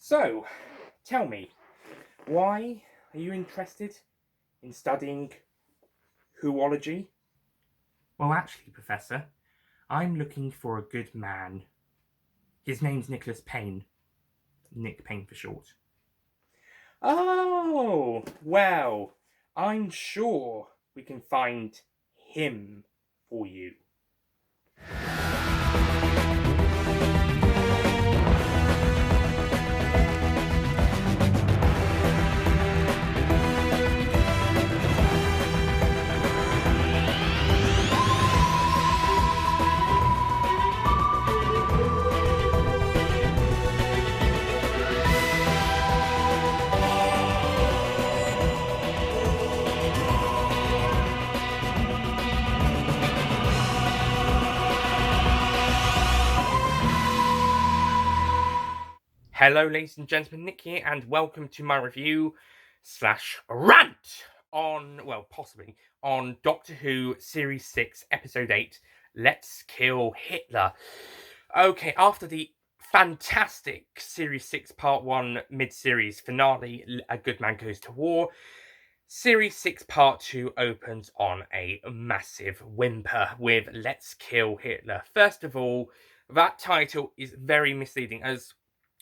So, tell me, why are you interested in studying whoology? Well, actually, Professor, I'm looking for a good man. His name's Nicholas Payne. Nick Payne for short. Oh, well, I'm sure we can find him for you. Hello, ladies and gentlemen, Nick here, and welcome to my review / rant on, well, possibly, on Doctor Who Series 6, Episode 8, Let's Kill Hitler. Okay, after the fantastic Series 6, Part 1 mid-series finale, A Good Man Goes to War, Series 6, Part 2 opens on a massive whimper with Let's Kill Hitler. First of all, that title is very misleading, as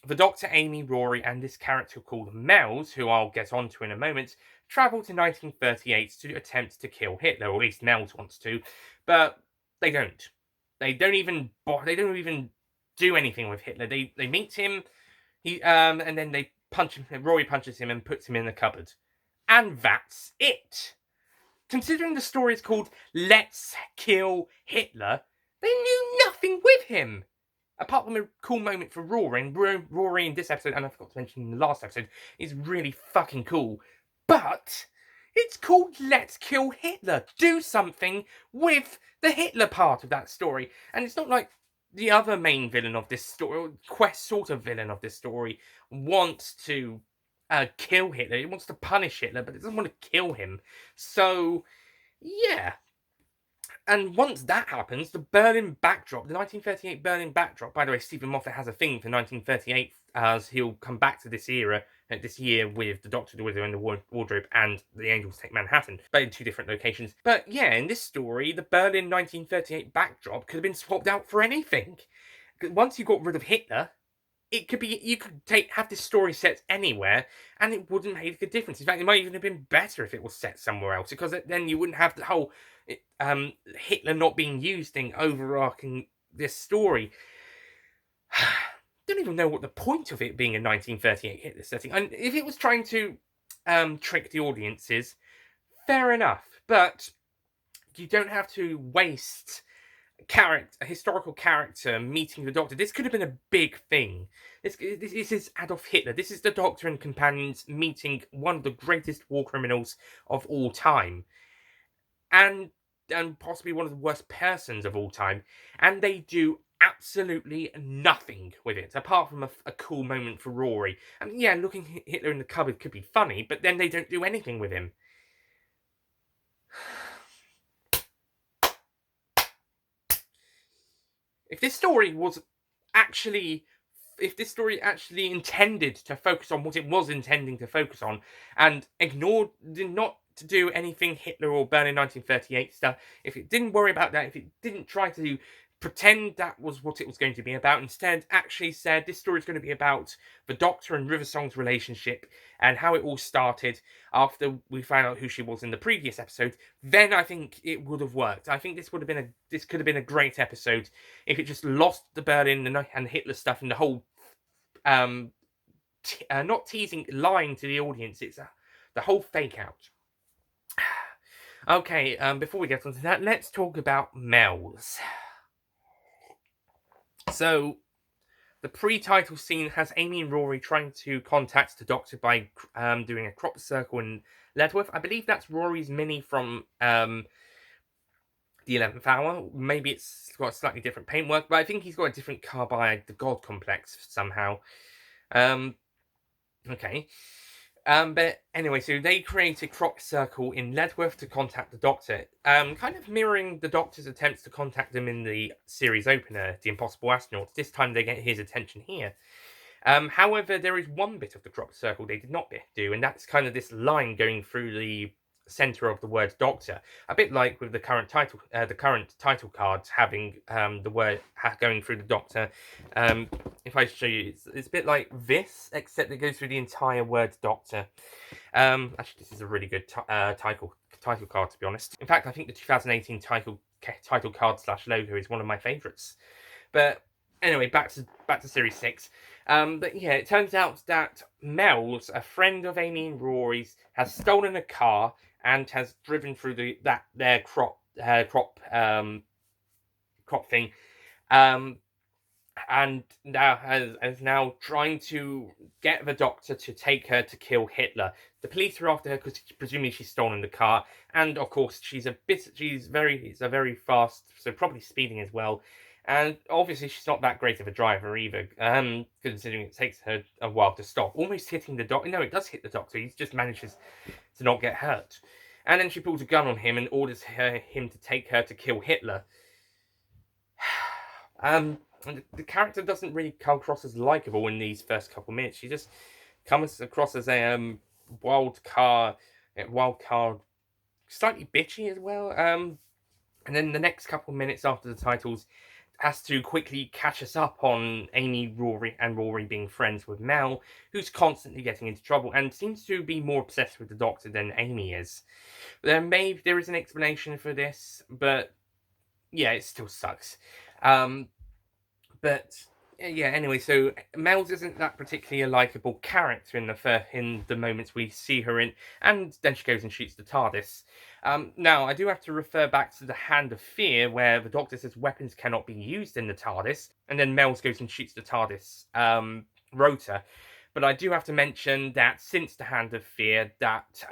the Doctor, Amy, Rory, and this character called Mel's, who I'll get onto in a moment, travel to 1938 to attempt to kill Hitler, or at least Mel's wants to, but they don't. They don't even do anything with Hitler. They meet him, and then they punch him. Rory punches him and puts him in the cupboard, and that's it. Considering the story is called Let's Kill Hitler, they knew nothing with him. Apart from a cool moment for Rory, and Rory in this episode, and I forgot to mention in the last episode, is really fucking cool. But it's called Let's Kill Hitler. Do something with the Hitler part of that story. And it's not like the other main villain of this story, or quest sort of villain of this story, wants to kill Hitler. It wants to punish Hitler, but it doesn't want to kill him. So, yeah. And once that happens, the Berlin backdrop, the 1938 Berlin backdrop, by the way, Stephen Moffat has a thing for 1938, as he'll come back to this era, this year, with the Doctor, the Wizard, and the Wardrobe, and the Angels Take Manhattan, but in two different locations. But yeah, in this story, the Berlin 1938 backdrop could have been swapped out for anything. Once you got rid of Hitler, it could be, you could have this story set anywhere, and it wouldn't make a difference. In fact, it might even have been better if it was set somewhere else, because then you wouldn't have the whole Hitler not being used thing overarching this story. Don't even know what the point of it being a 1938 Hitler setting. And if it was trying to trick the audiences, fair enough. But you don't have to waste a historical character meeting the Doctor. This could have been a big thing. This is Adolf Hitler. This is the Doctor and companions meeting one of the greatest war criminals of all time, and possibly one of the worst persons of all time. And they do absolutely nothing with it, apart from a cool moment for Rory. And yeah, looking Hitler in the cupboard could be funny, but then they don't do anything with him. If this story actually intended to focus on what it was intending to focus on, and did not to do anything Hitler or Berlin 1938 stuff, if it didn't worry about that, if it didn't try to pretend that was what it was going to be about, instead actually said this story is going to be about the Doctor and River Song's relationship and how it all started after we found out who she was in the previous episode, then I think it would have worked. I think this could have been a great episode if it just lost the Berlin and Hitler stuff and the whole not teasing, lying to the audience. It's the whole fake out. Okay, before we get onto that, let's talk about Mel's. So, the pre-title scene has Amy and Rory trying to contact the Doctor by doing a crop circle in Ledworth. I believe that's Rory's mini from the 11th Hour. Maybe it's got a slightly different paintwork, but I think he's got a different car by the God Complex somehow. Okay. But anyway, so they create a crop circle in Ledworth to contact the Doctor, kind of mirroring the Doctor's attempts to contact him in the series opener, The Impossible Astronaut. This time they get his attention here. However, there is one bit of the crop circle they did not do, and that's kind of this line going through the center of the word doctor, a bit like with the current title cards having the word going through the doctor. If I show you, it's a bit like this, except it goes through the entire word doctor. Actually, this is a really good title card, to be honest. In fact, I think the 2018 title card slash logo is one of my favorites. But anyway, back to Series 6. But yeah, it turns out that Mel's, a friend of Amy and Rory's, has stolen a car and has driven through their crop thing. And now is now trying to get the doctor to take her to kill Hitler. The police are after her because presumably she's stolen the car, and of course she's a very fast, so probably speeding as well. And obviously she's not that great of a driver either, considering it takes her a while to stop, almost hitting the doctor. No, it does hit the doctor. He just manages to not get hurt. And then she pulls a gun on him and orders him to take her to kill Hitler. And the character doesn't really come across as likable in these first couple minutes. She just comes across as a wild card, slightly bitchy as well. And then the next couple minutes after the titles has to quickly catch us up on Amy, Rory being friends with Mel, who's constantly getting into trouble and seems to be more obsessed with the Doctor than Amy is. There is an explanation for this, but yeah, it still sucks. But yeah, anyway, so Mel's isn't that particularly a likable character in the moments we see her in, and then she goes and shoots the TARDIS. Now, I do have to refer back to the Hand of Fear, where the Doctor says weapons cannot be used in the TARDIS, and then Mel's goes and shoots the TARDIS rotor. But I do have to mention that since the Hand of Fear, that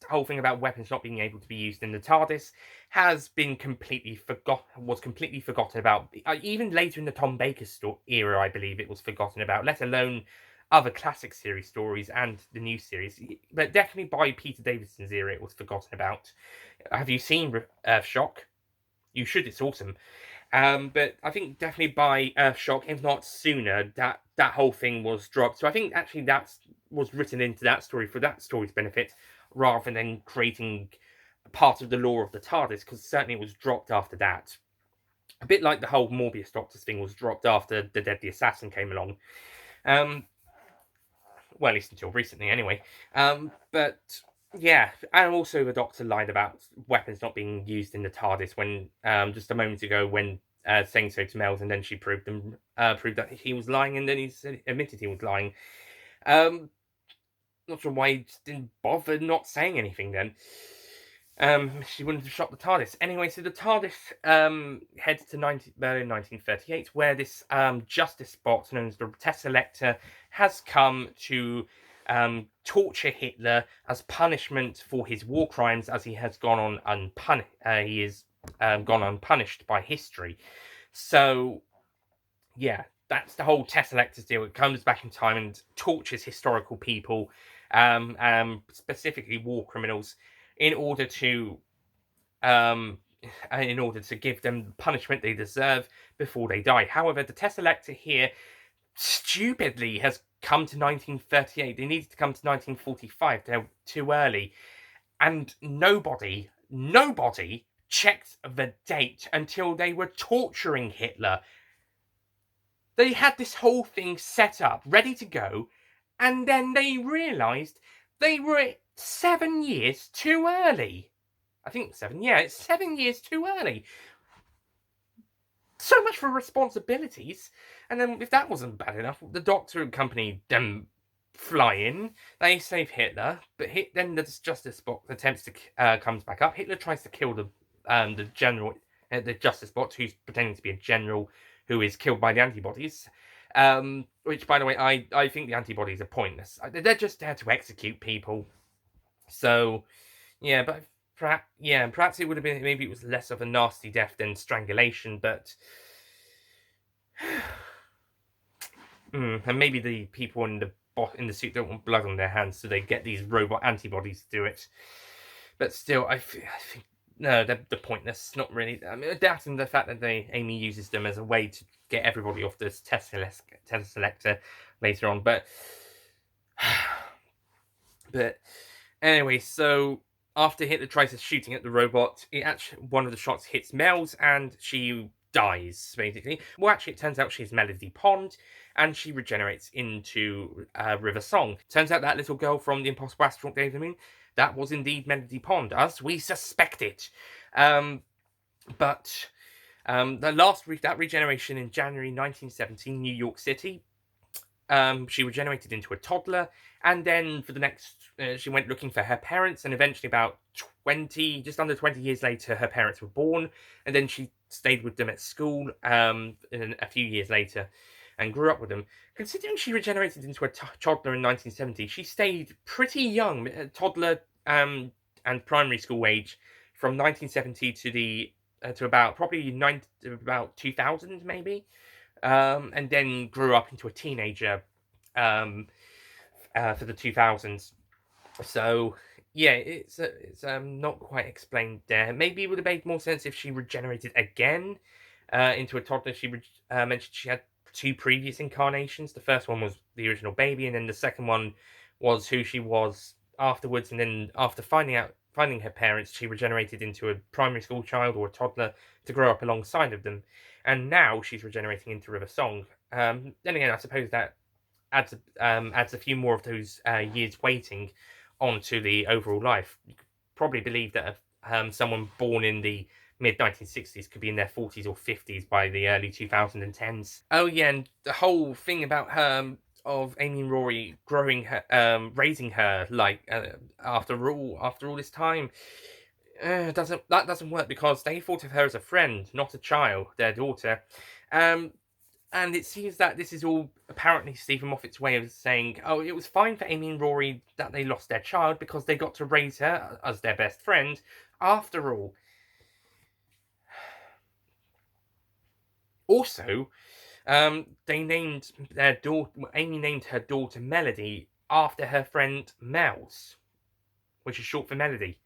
whole thing about weapons not being able to be used in the TARDIS has been completely forgotten about. Even later in the Tom Baker era, I believe it was forgotten about, let alone other classic series stories and the new series. But definitely by Peter Davison's era, it was forgotten about. Have you seen Earthshock? You should, it's awesome. But I think definitely by Earthshock, if not sooner, that whole thing was dropped. So I think actually that was written into that story for that story's benefit, rather than creating part of the lore of the TARDIS, because certainly it was dropped after that. A bit like the whole Morbius Doctors thing was dropped after the Deadly Assassin came along. Well, at least until recently, anyway. But yeah, and also the Doctor lied about weapons not being used in the TARDIS when just a moment ago when saying so to Mel's, and then she proved that he was lying, and then he admitted he was lying. Not sure why he just didn't bother not saying anything then. She wouldn't have shot the TARDIS. Anyway, so the TARDIS heads to Berlin 1938, where this justice bot known as the Tesseract has come to torture Hitler as punishment for his war crimes, as he has gone on gone unpunished by history. So, yeah, that's the whole Tesseract's deal. It comes back in time and tortures historical people, specifically war criminals, in order to give them the punishment they deserve before they die. However, the Tesseract here stupidly has come to 1938. They needed to come to 1945. They're too early. And nobody checked the date until they were torturing Hitler. They had this whole thing set up, ready to go, and then they realised they were 7 years too early. I think 7, yeah, it's 7 years too early. So much for responsibilities. And then if that wasn't bad enough, the Doctor and company then fly in, they save Hitler, but then the Justice Bot attempts to comes back up. Hitler tries to kill the general, the Justice Bot, who's pretending to be a general who is killed by the antibodies. Which, by the way, I think the antibodies are pointless. They're just there to execute people. So, yeah, but perhaps it would have been, maybe it was less of a nasty death than strangulation, but and maybe the people in the suit don't want blood on their hands, so they get these robot antibodies to do it. But still, I think no, they're pointless. Not really. I mean, adapting the fact that Amy uses them as a way to get everybody off this test selector later on, but but anyway, so after Hitler tries shooting at the robot, it actually one of the shots hits Mel's and she dies basically. Well, actually, it turns out she's Melody Pond, and she regenerates into River Song. Turns out that little girl from the Impossible Astronaut Day of the Moon, that was indeed Melody Pond, as we suspected. But that regeneration in January 1917, New York City. She regenerated into a toddler, and then for the next, she went looking for her parents, and eventually, about just under 20 years later, her parents were born, and then she stayed with them at school a few years later, and grew up with them. Considering she regenerated into a toddler in 1970, she stayed pretty young, toddler and primary school age, from 1970 to the to about probably about 2000 maybe. And then grew up into a teenager for the 2000s. So yeah, it's not quite explained there. Maybe it would have made more sense if she regenerated again into a toddler. She mentioned she had two previous incarnations. The first one was the original baby, and then the second one was who she was afterwards. And then after finding her parents, she regenerated into a primary school child or a toddler to grow up alongside of them. And now she's regenerating into River Song. Then again, I suppose that adds a few more of those years waiting onto the overall life. You could probably believe that someone born in the mid 1960s could be in their 40s or 50s by the early 2010s. Oh yeah, and the whole thing about her of Amy and Rory raising her like after all this time. Doesn't work because they thought of her as a friend, not a child, their daughter. Um, and it seems that this is all apparently Stephen Moffat's way of saying, oh, it was fine for Amy and Rory that they lost their child because they got to raise her as their best friend after all. Also, they named their daughter. Amy named her daughter Melody after her friend Mel's, which is short for Melody,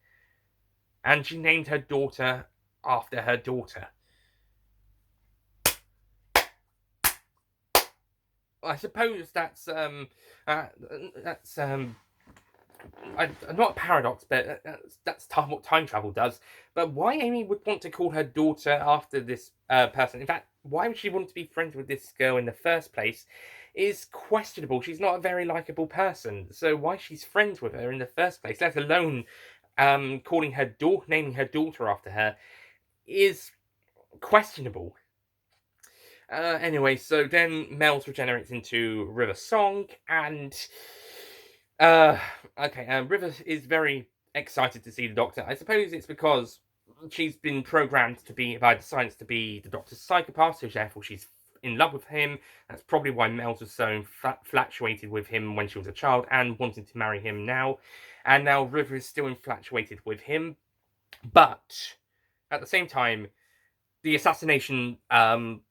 and she named her daughter after her daughter. I suppose that's not a paradox, but that's what time travel does. But why Amy would want to call her daughter after this person? In fact, why would she want to be friends with this girl in the first place is questionable. She's not a very likable person, so why she's friends with her in the first place, let alone naming her daughter after her, is questionable. Anyway, so then Mel's regenerates into River Song, and River is very excited to see the Doctor. I suppose it's because she's been programmed by the science to be the Doctor's psychopath, so therefore she's in love with him. That's probably why Mel's was so infatuated with him when she was a child and wanting to marry him now. And now River is still infatuated with him, but at the same time, the assassination brainwash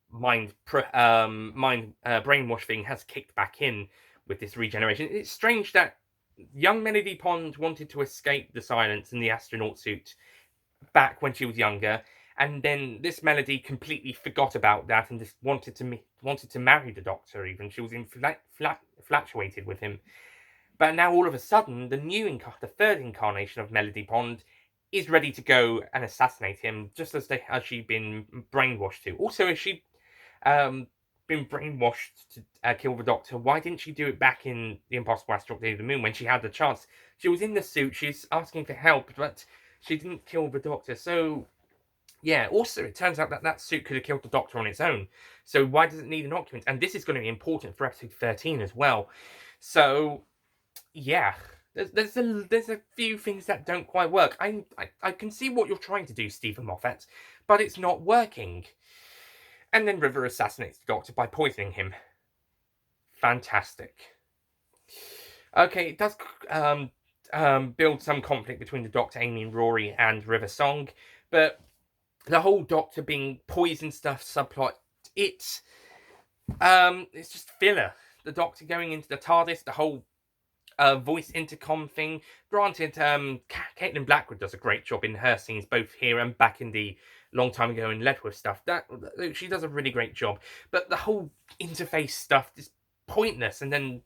thing has kicked back in with this regeneration. It's strange that young Melody Pond wanted to escape the silence in the astronaut suit back when she was younger, and then this Melody completely forgot about that and just wanted to marry the Doctor. Even she was infatuated with him. But now all of a sudden, the third incarnation of Melody Pond is ready to go and assassinate him, just as she'd been brainwashed to. Also, if she'd been brainwashed to kill the Doctor, why didn't she do it back in The Impossible Astronaut Day of the Moon when she had the chance? She was in the suit, she's asking for help, but she didn't kill the Doctor. So, yeah, also, it turns out that suit could have killed the Doctor on its own. So why does it need an occupant? And this is going to be important for episode 13 as well. So, yeah. There's a few things that don't quite work. I can see what you're trying to do, Stephen Moffat, but it's not working. And then River assassinates the Doctor by poisoning him. Fantastic. Okay, it does build some conflict between the Doctor, Amy, and Rory, and River Song, but the whole Doctor being poisoned stuff subplot, it's just filler. The Doctor going into the TARDIS, the whole voice intercom thing. Granted, Caitlin Blackwood does a great job in her scenes, both here and back in the long time ago in Ledworth stuff. That she does a really great job. But the whole interface stuff is pointless. And then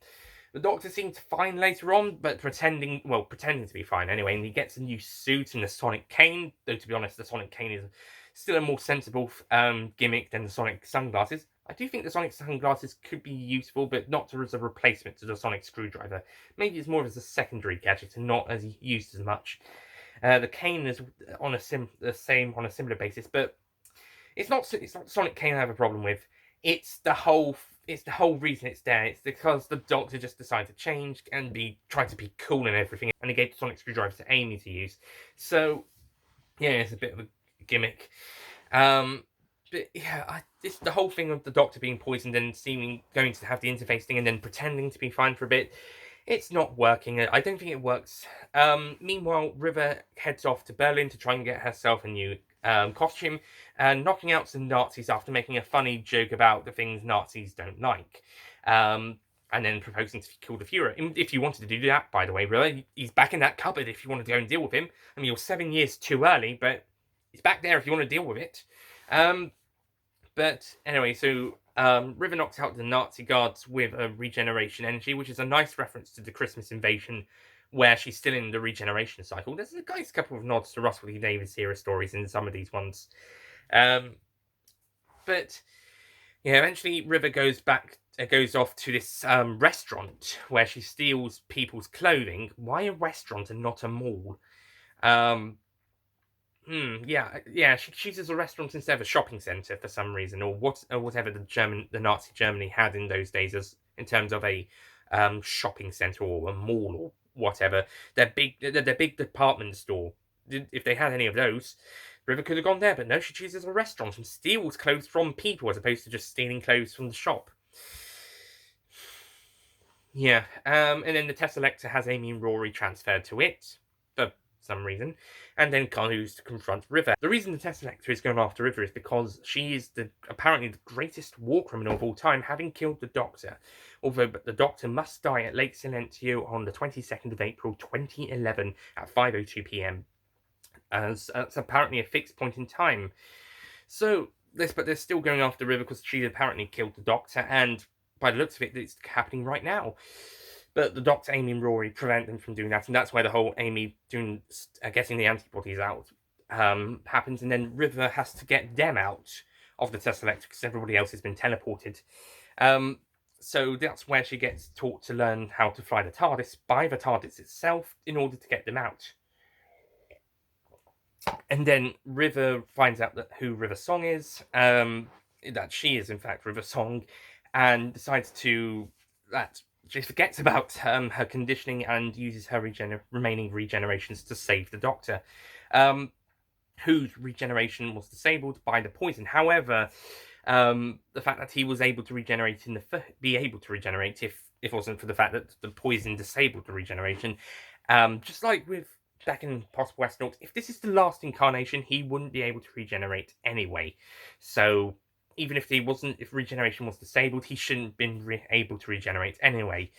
the Doctor seems fine later on, but pretending to be fine anyway. And he gets a new suit and the sonic cane. Though to be honest, the sonic cane is still a more sensible gimmick than the sonic sunglasses. I do think the sonic sunglasses could be useful, but not as a replacement to the sonic screwdriver. Maybe it's more as a secondary gadget and not as used as much. The cane is on a similar basis, but it's not Sonic Cane I have a problem with. It's the whole reason it's there. It's because the Doctor just decided to change and try to be cool and everything, and he gave the sonic screwdriver to Amy to use. So yeah, it's a bit of a gimmick. But yeah, the whole thing of the Doctor being poisoned and going to have the interface thing and then pretending to be fine for a bit, it's not working. I don't think it works. Meanwhile, River heads off to Berlin to try and get herself a new costume, and knocking out some Nazis after making a funny joke about the things Nazis don't like. And then proposing to kill the Fuhrer. If you wanted to do that, by the way, River, he's back in that cupboard if you want to go and deal with him. I mean, you're 7 years too early, but he's back there if you want to deal with it. But anyway, so River knocks out the Nazi guards with a regeneration energy, which is a nice reference to the Christmas invasion, where she's still in the regeneration cycle. There's a nice couple of nods to Russell T Davies era stories in some of these ones. But yeah, eventually River goes off to this restaurant where she steals people's clothing. Why a restaurant and not a mall? Yeah. She chooses a restaurant instead of a shopping centre for some reason, or whatever the Nazi Germany had in those days in terms of a shopping centre or a mall or whatever. Their big department store. If they had any of those, River could have gone there, but no, she chooses a restaurant and steals clothes from people as opposed to just stealing clothes from the shop. Yeah, and then the Tesselector has Amy and Rory transferred to it for some reason, and then continues to confront River. The reason the Tesselector is going after River is because she is apparently the greatest war criminal of all time, having killed the Doctor. Although the Doctor must die at Lake Silencio on the 22nd of April 2011 at 5:02 p.m. as it's apparently a fixed point in time. So but they're still going after River because she apparently killed the Doctor, and by the looks of it, it's happening right now. But the Doctor, Amy, and Rory prevent them from doing that, and that's where the whole Amy getting the antibodies out happens, and then River has to get them out of the Tesseract because everybody else has been teleported. So that's where she gets taught to learn how to fly the TARDIS by the TARDIS itself in order to get them out. And then River finds out who River Song is, that she is in fact River Song, and decides she forgets about her conditioning and uses her remaining regenerations to save the Doctor, whose regeneration was disabled by the poison. However, the fact that he was able to regenerate if it wasn't for the fact that the poison disabled the regeneration, just like with back in Possible Astronauts, if this is the last incarnation, he wouldn't be able to regenerate anyway. So even if regeneration was disabled, he shouldn't have been able to regenerate anyway.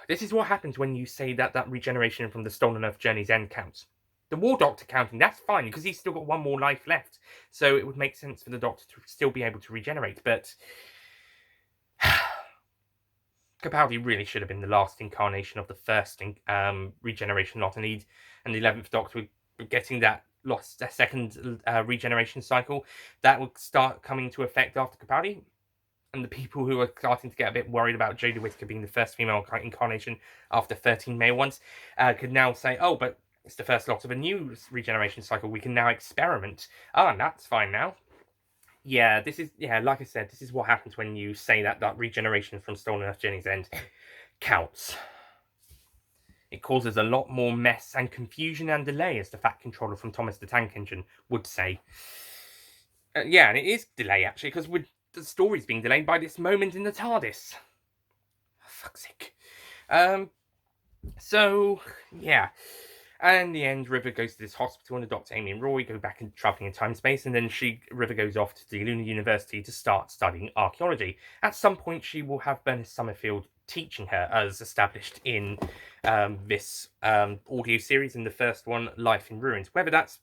This is what happens when you say that regeneration from the Stolen Earth Journey's End counts. The War Doctor counting, that's fine, because he's still got one more life left. So it would make sense for the Doctor to still be able to regenerate, but Capaldi really should have been the last incarnation of the first regeneration lot, and the 11th Doctor getting that second regeneration cycle that would start coming into effect after Capaldi. And the people who are starting to get a bit worried about Jodie Whittaker being the first female incarnation after 13 male ones could now say, oh, but it's the first lot of a new regeneration cycle. We can now experiment. And that's fine now. Yeah, like I said, this is what happens when you say that regeneration from Stolen Earth Journey's End counts. It causes a lot more mess and confusion and delay, as the Fat Controller from Thomas the Tank Engine would say. And it is delay, actually, because the story's being delayed by this moment in the TARDIS. For fuck's sake. So, yeah. And in the end, River goes to this hospital, and the Doctor, Amy, and Rory go back and travelling in time and space, and then River goes off to the Lunar University to start studying archaeology. At some point, she will have Bernice Summerfield teaching her, as established in this audio series. In the first one, Life in Ruins. Whether that's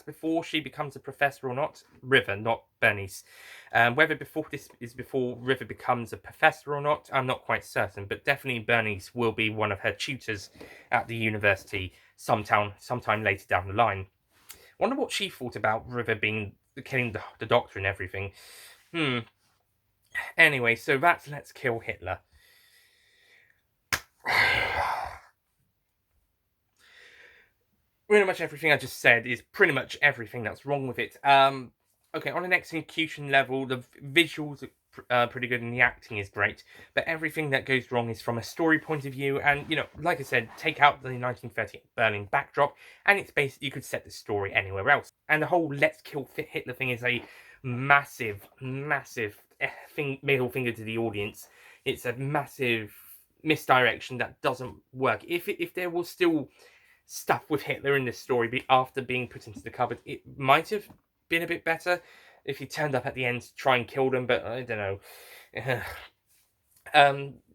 before she becomes a professor or not. River, not Bernice. Whether this is before River becomes a professor or not, I'm not quite certain. But definitely Bernice will be one of her tutors at the university sometime later down the line. Wonder what she thought about River killing the Doctor and everything. Anyway, so that's Let's Kill Hitler. Pretty much everything I just said is pretty much everything that's wrong with it. Okay, on an execution level, the visuals are pretty good and the acting is great, but everything that goes wrong is from a story point of view. And like I said, take out the 1930 Berlin backdrop, and it's basically you could set the story anywhere else. And the whole "Let's Kill Hitler" thing is a massive middle finger to the audience. It's a massive misdirection that doesn't work. If there was still stuff with Hitler in this story after being put into the cupboard, it might have been a bit better if he turned up at the end to try and kill them, but I don't know.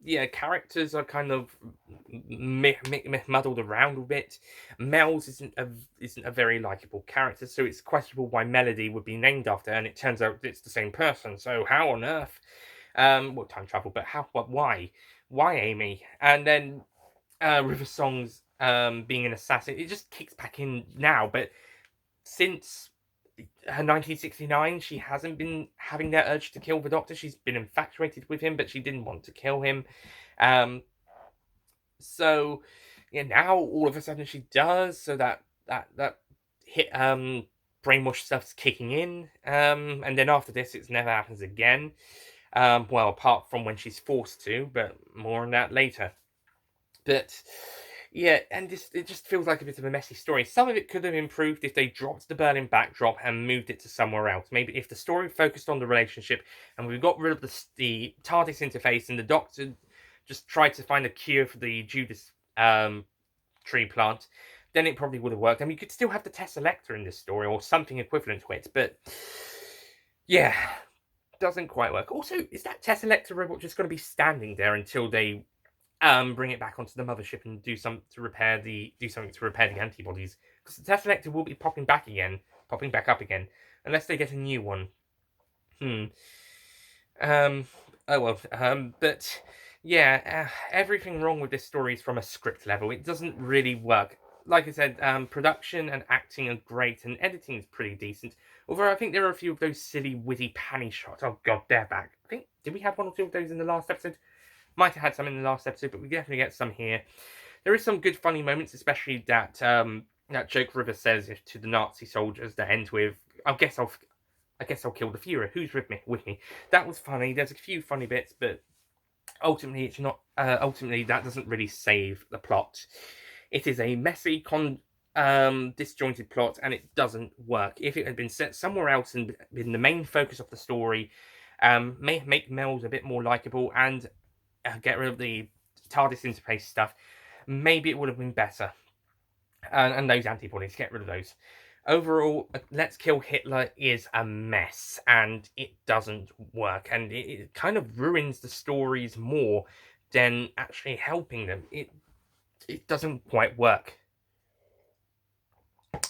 Yeah, characters are kind of muddled around a bit. Mel's isn't a very likable character, so it's questionable why Melody would be named after her, and it turns out it's the same person. So how on earth? Well, time travel, but why? Why Amy? And then River Song's being an assassin, it just kicks back in now, but since her 1969, she hasn't been having that urge to kill the Doctor. She's been infatuated with him, but she didn't want to kill him. So yeah, now all of a sudden she does. So that hit brainwash stuff's kicking in. And then after this, it never happens again. Well, apart from when she's forced to, but more on that later. But yeah, and it just feels like a bit of a messy story. Some of it could have improved if they dropped the Berlin backdrop and moved it to somewhere else. Maybe if the story focused on the relationship and we got rid of the TARDIS interface and the Doctor just tried to find a cure for the Judas tree plant, then it probably would have worked. And we could still have the Tesselector in this story or something equivalent to it. But yeah, doesn't quite work. Also, is that Tesselector robot just going to be standing there until they bring it back onto the mothership and do something to repair the antibodies? Because the Tesselector will be popping back up again, unless they get a new one. But yeah, everything wrong with this story is from a script level. It doesn't really work. Like I said, production and acting are great, and editing is pretty decent. Although I think there are a few of those silly, witty panny shots. Oh god, they're back. I think, did we have one or two of those in the last episode? Might have had some in the last episode, but we definitely get some here. There is some good funny moments, especially that joke River says to the Nazi soldiers that ends with, I guess I'll kill the Führer. Who's with me? That was funny. There's a few funny bits, but ultimately it's not. Ultimately, that doesn't really save the plot. It is a messy, disjointed plot, and it doesn't work. If it had been set somewhere else and been the main focus of the story, make Mel's a bit more likable and get rid of the TARDIS interface stuff, maybe it would have been better. And those antibodies, get rid of those. Overall, Let's Kill Hitler is a mess, and it doesn't work, and it kind of ruins the stories more than actually helping them. It doesn't quite work.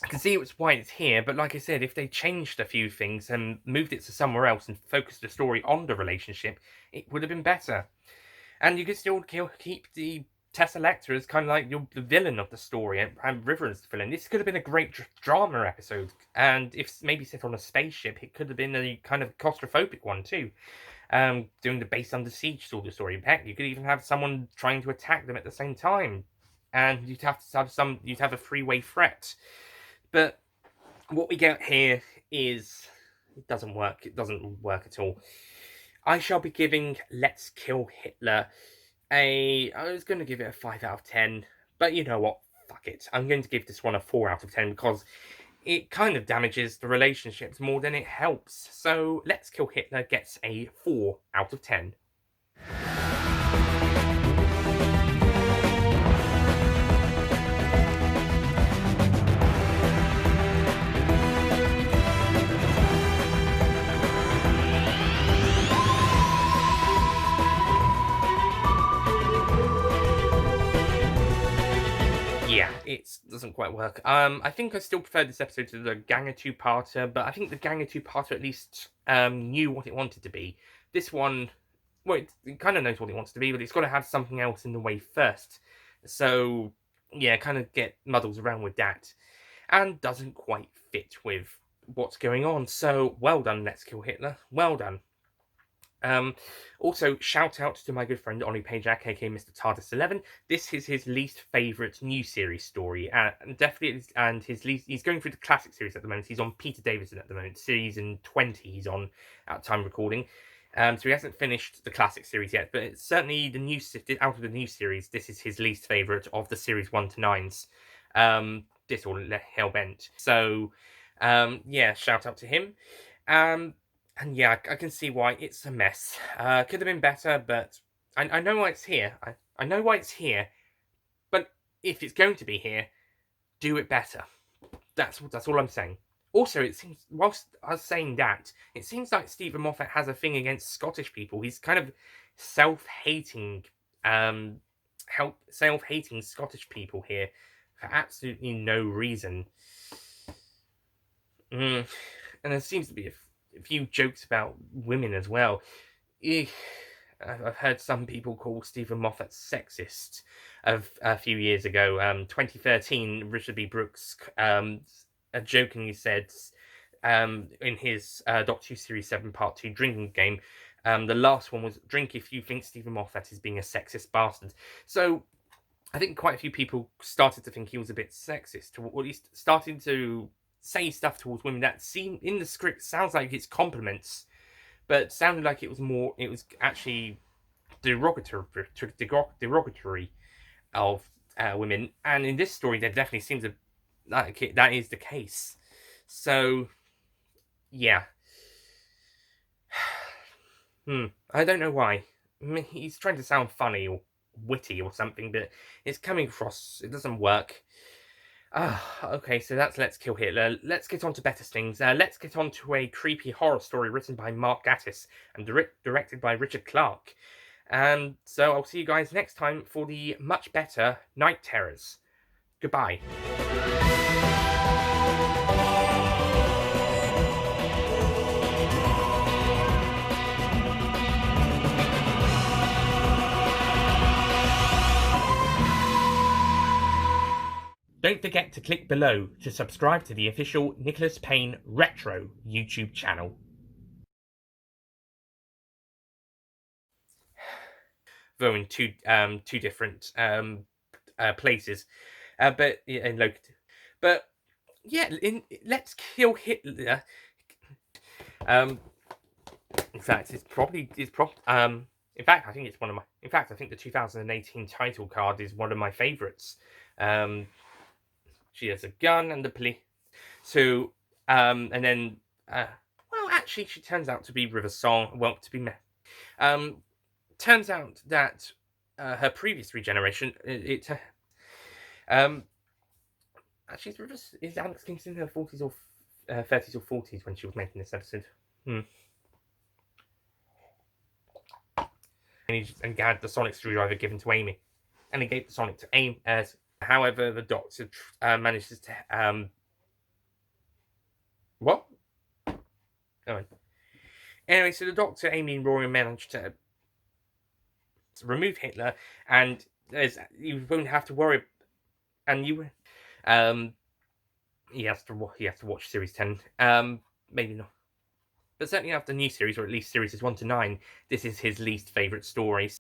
I can see why it's here, but like I said, if they changed a few things and moved it to somewhere else and focused the story on the relationship, it would have been better. And you could still keep the Tesselector as kind of like the villain of the story, and River as the villain. This could have been a great drama episode, and if maybe set on a spaceship, it could have been a kind of claustrophobic one too. Doing the base under siege sort of story. Heck, you could even have someone trying to attack them at the same time, and you'd have a three-way threat. But what we get here is it doesn't work. It doesn't work at all. I shall be giving Let's Kill Hitler I was going to give it a 5 out of 10, but you know what? Fuck it. I'm going to give this one a 4 out of 10 because it kind of damages the relationships more than it helps. So Let's Kill Hitler gets a 4 out of 10. doesn't quite work. I think I still prefer this episode to the Ganger two-parter, but I think the Ganger two-parter at least knew what it wanted to be. This one, well, it kind of knows what it wants to be, but it's got to have something else in the way first. So, yeah, kind of get muddles around with that, and doesn't quite fit with what's going on. So, well done, Let's Kill Hitler. Well done. Also, shout out to my good friend Ollie Pajak, aka Mr. TARDIS 11. This is his least favourite new series story, and definitely, and his least. He's going through the classic series at the moment. He's on Peter Davison at the moment, season 20. He's on at time recording. So he hasn't finished the classic series yet, but it's certainly the new out of the new series. This is his least favourite of the series 1 to 9s. This or Hellbent. So, yeah, shout out to him. And yeah, I can see why it's a mess. Could have been better, but I know why it's here. I know why it's here, but if it's going to be here, do it better. That's all I'm saying. Also, it seems, whilst I was saying that, it seems like Stephen Moffat has a thing against Scottish people. He's kind of self-hating, self-hating Scottish people here for absolutely no reason. And there seems to be a few jokes about women as well. I've heard some people call Stephen Moffat sexist a few years ago. 2013, Richard B. Brooks jokingly said in his Doctor Who Series 7 Part 2 drinking game, the last one was drink if you think Stephen Moffat is being a sexist bastard. So I think quite a few people started to think he was a bit sexist, or at least starting to say stuff towards women that seem in the script sounds like it's compliments, but sounded like it was actually derogatory of women. And in this story, there definitely seems that is the case. So, yeah. I don't know why. I mean, he's trying to sound funny or witty or something, but it's coming across. It doesn't work. Okay, so that's Let's Kill Hitler. Let's get on to better things. Let's get on to a creepy horror story written by Mark Gatiss and directed by Richard Clarke. And so I'll see you guys next time for the much better Night Terrors. Goodbye. Don't forget to click below to subscribe to the official Nicholas Payne Retro YouTube channel. Though in two different places, but but yeah, in Let's Kill Hitler. In fact, in fact, I think it's one of my. In fact, I think the 2018 title card is one of my favourites. She has a gun and the police. So, and then, well, actually, she turns out to be River Song. Well, to be turns out that her previous regeneration, actually, is Alex Kingston in her 40s or 30s or 40s when she was making this episode? And had the sonic screwdriver given to Amy, and he gave the sonic to Amy. However, the Doctor manages to what? Oh. Anyway, so the Doctor, Amy, and Rory managed to remove Hitler, and you won't have to worry. And you, he has to watch series 10. Maybe not, but certainly after the new series, or at least series 1 to 9, this is his least favourite story.